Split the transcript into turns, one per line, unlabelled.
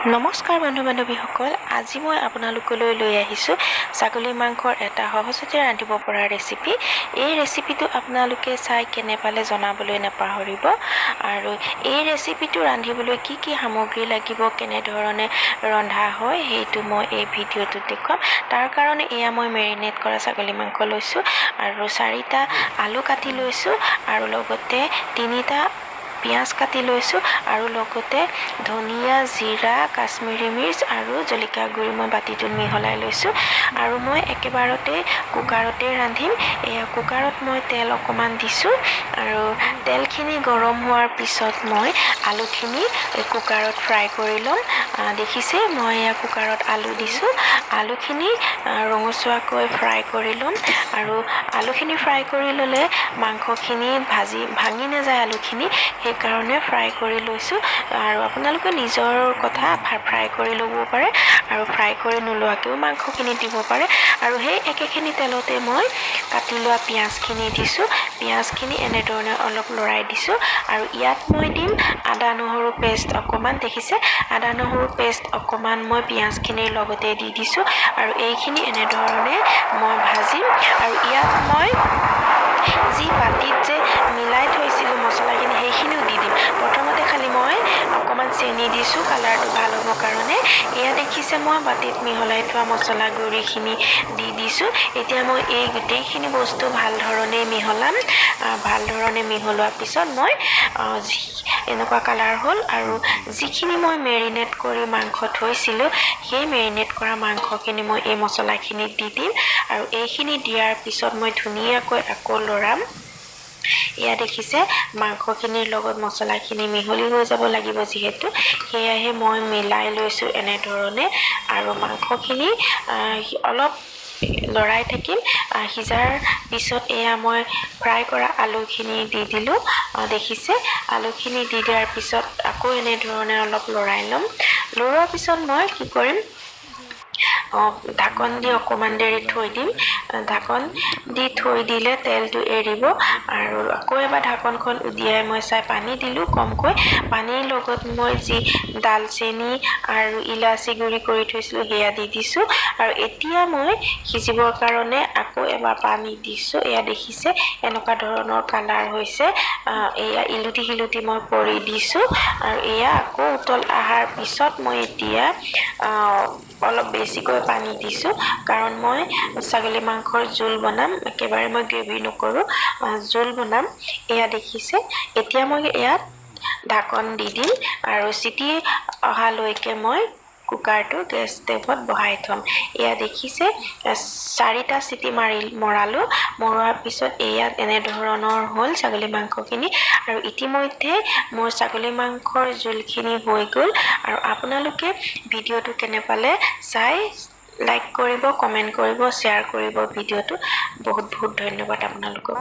নমস্কাৰ বন্ধু বান্ধৱীসকল, আজি মই আপোনালোকলৈ লৈ আহিছোঁ ছাগলী মাংসৰ এটা সহজতে ৰান্ধিব পৰা ৰেচিপি। এই ৰেচিপিটো আপোনালোকে চাই কেনে পালে জনাবলৈ নাপাহৰিব। আৰু এই ৰেচিপিটো ৰান্ধিবলৈ কি কি সামগ্ৰী লাগিব, কেনেধৰণে ৰন্ধা হয় সেইটো মই এই ভিডিঅ'টোত দেখুৱাম। তাৰ কাৰণে এয়া মই মেৰিনেট কৰা ছাগলী মাংস লৈছোঁ আৰু 4টা আলু কাটি লৈছোঁ আৰু লগতে 3টা পিয়াজ কাটি লৈছোঁ আৰু লগতে ধনিয়া, জিৰা, কাশ্মীৰী মিৰ্চ আৰু জলকীয়া গুড়ি মই বাটিটোত মিহলাই লৈছোঁ। আৰু মই একেবাৰতে কুকাৰতে ৰান্ধিম। এয়া কুকাৰত মই তেল অকণমান দিছোঁ আৰু তেলখিনি গৰম হোৱাৰ পিছত মই আলুখিনি কুকাৰত ফ্ৰাই কৰি ল'ম। দেখিছে মই এয়া কুকাৰত আলু দিছোঁ। আলুখিনি ৰঙচুৱাকৈ ফ্ৰাই কৰি ল'ম আৰু আলুখিনি ফ্ৰাই কৰি ল'লে মাংসখিনি ভাঙি নাযায় আলুখিনি, সেইকাৰণে ফ্ৰাই কৰি লৈছোঁ। আৰু আপোনালোকে নিজৰ কথা ফ্ৰাই কৰি ল'ব পাৰে আৰু ফ্ৰাই কৰি নোলোৱাকৈও মাংসখিনি দিব পাৰে। আৰু সেই একেখিনি তেলতে মই কাটি লোৱা পিঁয়াজখিনি দিছোঁ। পিঁয়াজখিনি এনেধৰণে অলপ লৰাই দিছোঁ আৰু ইয়াত মই দিম আদা নহৰু পেষ্ট অকণমান। দেখিছে আদা নহৰু পেষ্ট অকণমান মই পিঁয়াজখিনিৰ লগতে দি দিছোঁ আৰু এইখিনি এনেধৰণে মই ভাজিম। আৰু ইয়াত মই যি বাটিত যে মিলাই থৈছিলোঁ মছলাখিনি সেইখিনিও দি দিম। প্ৰথমতে খালি মই অকণমান চেনি দিছোঁ কালাৰটো ভাল হ'বৰ কাৰণে। এয়া দেখিছে মই বাটিত মিহলাই থোৱা মছলা গুড়িখিনি দি দিছোঁ। এতিয়া মই এই গোটেইখিনি বস্তু ভাল ধৰণে মিহলাম। ভাল ধৰণে মিহলোৱাৰ পিছত মই এনেকুৱা কালাৰ হ'ল আৰু যিখিনি মই মেৰিনেট কৰি মাংস থৈছিলোঁ সেই মেৰিনেট কৰা মাংসখিনি মই এই মছলাখিনিত দি দিম আৰু এইখিনি দিয়াৰ পিছত মই ধুনীয়াকৈ আকৌ লৰাম। এয়া দেখিছে মাংসখিনিৰ লগত মছলাখিনি মিহলি হৈ যাব লাগিব যিহেতু, সেয়াহে মই মিলাই লৈছোঁ এনেধৰণে। আৰু মাংসখিনি অলপ লৰাই থাকিম। সিজাৰ পিছত এয়া মই ফ্ৰাই কৰা আলুখিনি দি দিলোঁ। দেখিছে আলুখিনি দি দিয়াৰ পিছত আকৌ এনেধৰণে অলপ লৰাই ল'ম। লৰোৱাৰ পিছত মই কি কৰিম, ঢাকন দি অকণমান দেৰি থৈ দিম। ঢাকন দি থৈ দিলে তেলটো এৰিব আৰু আকৌ এবাৰ ঢাকনখন উলিয়াই মই চাই পানী দিলোঁ কমকৈ। পানীৰ লগত মই যি দালচেনি আৰু ইলাচি গুড়ি কৰি থৈছিলোঁ সেয়া দি দিছোঁ আৰু এতিয়া মই সিজিবৰ কাৰণে আকৌ এবাৰ পানী দিছোঁ। এয়া দেখিছে এনেকুৱা ধৰণৰ কালাৰ হৈছে। এয়া ইলুটি সিলুটি মই কৰি দিছোঁ আৰু এয়া আকৌ উতল অহাৰ পিছত মই এতিয়া অলপ বেছিকৈ পানী দিছোঁ কাৰণ মই ছাগলী মাংসৰ জোল বনাম, একেবাৰে মই গ্ৰেভি নকৰোঁ, জোল বনাম। এয়া দেখিছে এতিয়া মই ইয়াত ঢাকন দি দিম আৰু চিটি অহালৈকে মই কুকাৰটো গেছ ষ্টেপত বহাই থ'ম। এয়া দেখিছে 4টা চিটি মৰালোঁ। মৰোৱাৰ পিছত এয়া এনেধৰণৰ হ'ল ছাগলী মাংসখিনি আৰু ইতিমধ্যে মোৰ ছাগলী মাংসৰ জোলখিনি হৈ গ'ল। আৰু আপোনালোকে ভিডিঅ'টো কেনে পালে চাই লাইক কৰিব, কমেণ্ট কৰিব, শ্বেয়াৰ কৰিব ভিডিঅ'টো। বহুত বহুত ধন্যবাদ আপোনালোকক।